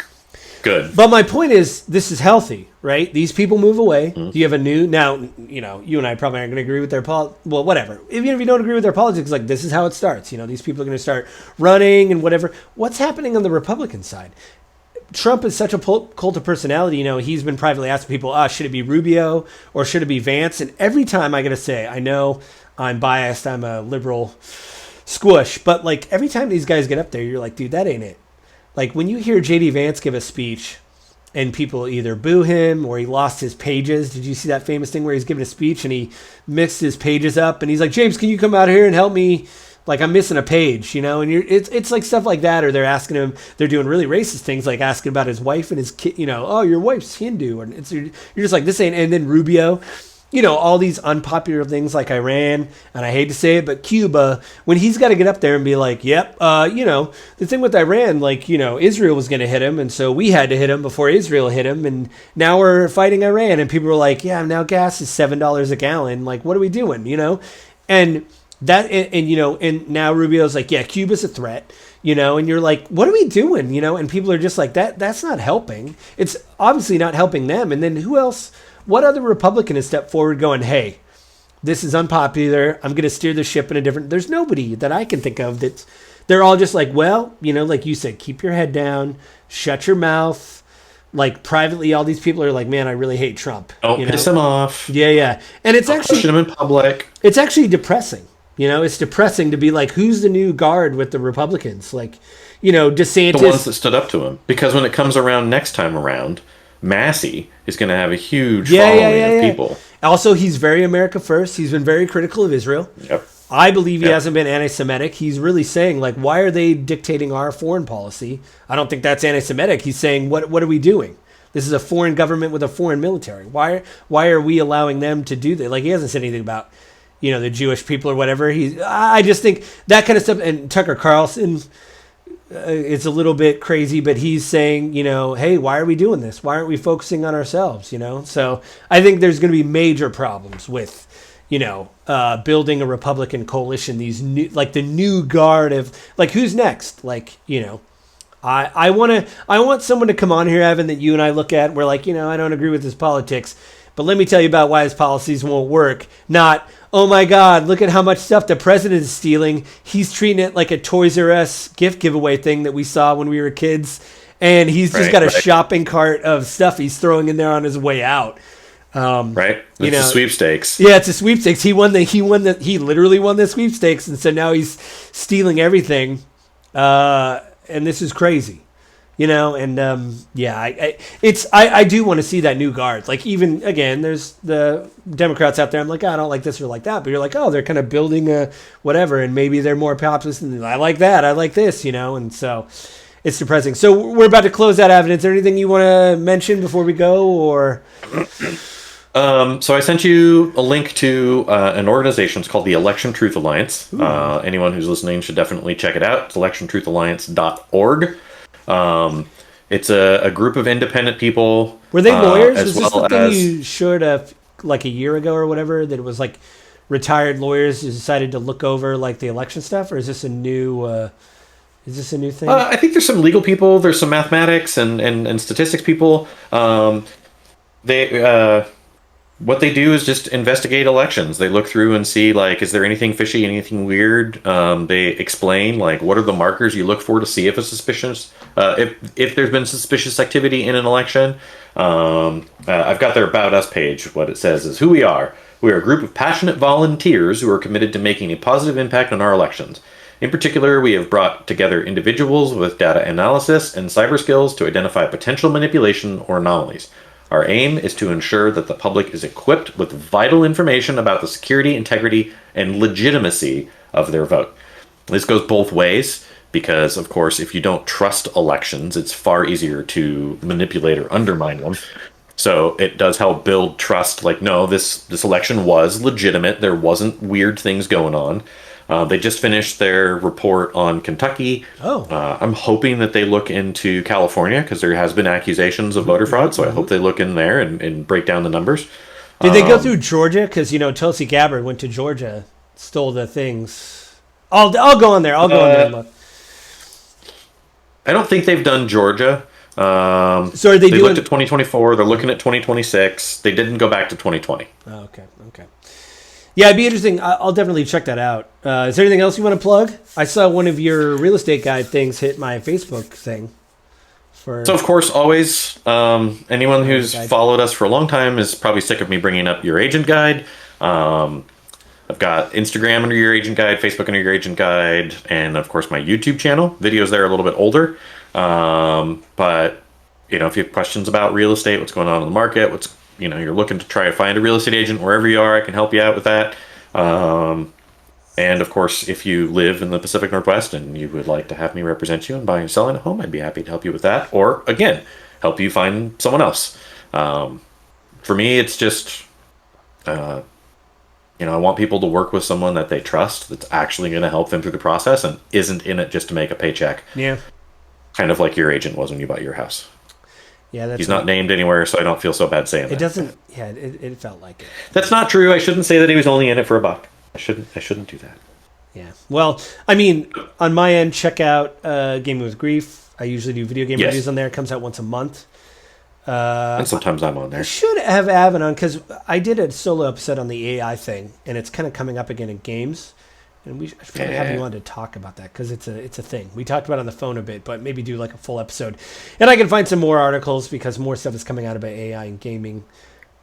good. But my point is, this is healthy, right? These people move away. Mm-hmm. You have a new... Now, you know, you and I probably aren't going to agree with their... well, whatever. Even if you don't agree with their politics, like, this is how it starts. You know, these people are going to start running and whatever. What's happening on the Republican side? Trump is such a cult of personality. You know, he's been privately asking people, should it be Rubio or should it be Vance? And every time I got to say, I know I'm biased, I'm a liberal squish, but like every time these guys get up there, you're like, dude, that ain't it. Like when you hear JD Vance give a speech and people either boo him or he lost his pages. Did you see that famous thing where he's giving a speech and he mixed his pages up and he's like, James, can you come out here and help me? Like I'm missing a page, you know, and it's like stuff like that, or they're asking him, they're doing really racist things, like asking about his wife and his kid, you know, your wife's Hindu, and you're just like, this ain't. And then Rubio, you know, all these unpopular things like Iran, and I hate to say it, but Cuba, when he's got to get up there and be like, yep, you know, the thing with Iran, like, you know, Israel was going to hit him, and so we had to hit him before Israel hit him, and now we're fighting Iran, and people were like, yeah, now gas is $7 a gallon, like, what are we doing, you know, and you know, and now Rubio's like, yeah, Cuba's a threat, you know, and you're like, what are we doing, you know, and people are just like, that's not helping. It's obviously not helping them. And then who else, what other Republican has stepped forward going, hey, this is unpopular, I'm going to steer the ship in a different, there's nobody that I can think of they're all just like, well, you know, like you said, keep your head down, shut your mouth, like privately, all these people are like, man, I really hate Trump. Don't piss him off. Yeah. And it's actually question him in public. It's actually depressing. It's depressing to be like, who's the new guard with the Republicans? Like, DeSantis. The ones that stood up to him. Because when it comes around next time around, Massey is going to have a huge following of people. Also, he's very America first. He's been very critical of Israel. Yep. I believe he hasn't been anti-Semitic. He's really saying, like, why are they dictating our foreign policy? I don't think that's anti-Semitic. He's saying, what are we doing? This is a foreign government with a foreign military. Why are we allowing them to do that? Like, he hasn't said anything about, the Jewish people or whatever. I just think that kind of stuff. And Tucker Carlson, it's a little bit crazy, but he's saying, hey, why are we doing this? Why aren't we focusing on ourselves? So I think there's going to be major problems with, building a Republican coalition. These new, like the new guard of, like, who's next? Like, I want someone to come on here, Evan, that you and I look at. We're like, I don't agree with his politics, but let me tell you about why his policies won't work. Not, oh my God, look at how much stuff the president is stealing. He's treating it like a Toys R Us gift giveaway thing that we saw when we were kids. And he's just got a shopping cart of stuff he's throwing in there on his way out. Right. It's a sweepstakes. Yeah, it's a sweepstakes. He literally won the sweepstakes. And so now he's stealing everything. And this is crazy. I do want to see that new guard. Like, even again, there's the Democrats out there. I'm like, I don't like this or like that, but you're like, oh, they're kind of building a whatever, and maybe they're more populist. And I like that. I like this, and so it's depressing. So we're about to close that evidence. Is there anything you want to mention before we go, or? So I sent you a link to an organization. It's called the Election Truth Alliance. Anyone who's listening should definitely check it out. It's electiontruthalliance.org. It's a group of independent people. Were they lawyers? Is this the thing you showed like a year ago or whatever, that it was like retired lawyers who decided to look over like the election stuff, or is this a new thing? I think there's some legal people. There's some mathematics and statistics people. What they do is just investigate elections. They look through and see, like, is there anything fishy, anything weird? They explain, like, what are the markers you look for to see if it's suspicious, if there's been suspicious activity in an election. I've got their About Us page. What it says is, who we are. We are a group of passionate volunteers who are committed to making a positive impact on our elections. In particular, we have brought together individuals with data analysis and cyber skills to identify potential manipulation or anomalies. Our aim is to ensure that the public is equipped with vital information about the security, integrity, and legitimacy of their vote. This goes both ways because, of course, if you don't trust elections, it's far easier to manipulate or undermine them. So it does help build trust. Like, no, this election was legitimate. There wasn't weird things going on. They just finished their report on Kentucky. I'm hoping that they look into California because there has been accusations of voter fraud. So I hope they look in there and break down the numbers. Did they go through Georgia? Because, Tulsi Gabbard went to Georgia, stole the things. I'll go on there. I'll go on there and look. I don't think they've done Georgia. So are they looked at 2024. They're looking at 2026. They didn't go back to 2020. Oh, okay. Yeah, it'd be interesting. I'll definitely check that out. Is there anything else you want to plug? I saw one of your real estate guide things hit my Facebook thing. So, of course, always, anyone who's followed us for a long time is probably sick of me bringing up Your Agent Guide. I've got Instagram under Your Agent Guide, Facebook under Your Agent Guide, and, of course, my YouTube channel. Videos there are a little bit older. But, if you have questions about real estate, what's going on in the market, you're looking to try to find a real estate agent wherever you are, I can help you out with that. And of course, if you live in the Pacific Northwest and you would like to have me represent you in buying or selling a home, I'd be happy to help you with that. Or again, help you find someone else. For me, it's just, I want people to work with someone that they trust, that's actually going to help them through the process and isn't in it just to make a paycheck. Yeah. Kind of like your agent was when you bought your house. Yeah, he's not named anywhere, so I don't feel so bad saying that. It doesn't. Yeah, it felt like it. That's not true. I shouldn't say that he was only in it for $1. I shouldn't do that. Yeah. Well, I mean, on my end, check out Gaming with Grief. I usually do video game reviews on there. It comes out once a month. And sometimes I'm on there. I should have Avin on because I did a solo episode on the AI thing, and it's kind of coming up again in games. And we should probably have you on to talk about that because it's a thing. We talked about it on the phone a bit, but maybe do like a full episode. And I can find some more articles because more stuff is coming out about AI and gaming.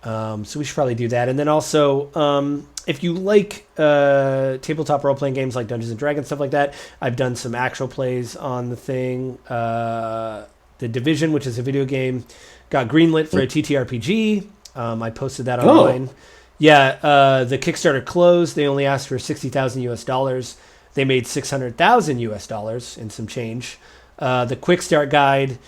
So we should probably do that. And then also, if you like tabletop role-playing games like Dungeons & Dragons, stuff like that, I've done some actual plays on the thing. The Division, which is a video game, got greenlit for a TTRPG. I posted that online. Yeah, the Kickstarter closed. They only asked for $60,000 US. They made $600,000 US and some change. The Quick Start Guide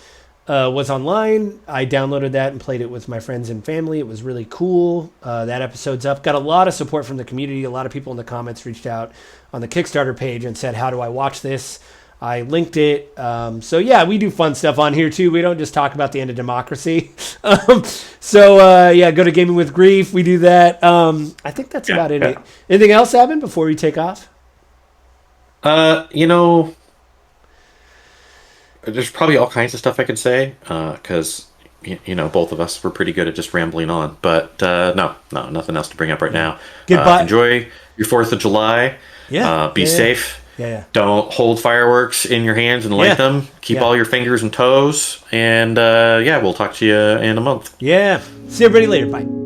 was online. I downloaded that and played it with my friends and family. It was really cool. That episode's up. Got a lot of support from the community. A lot of people in the comments reached out on the Kickstarter page and said, how do I watch this? I linked it. So yeah, we do fun stuff on here too. We don't just talk about the end of democracy. Yeah, go to Gaming with Grief. We do that. I think that's about it. Yeah. Anything else, Avin, before we take off? There's probably all kinds of stuff I could say because both of us were pretty good at just rambling on. But no, nothing else to bring up right now. Goodbye. Enjoy your 4th of July. Yeah. Be safe. Yeah. Don't hold fireworks in your hands and light them. Keep all your fingers and toes. And we'll talk to you in a month. Yeah. See everybody later. Bye.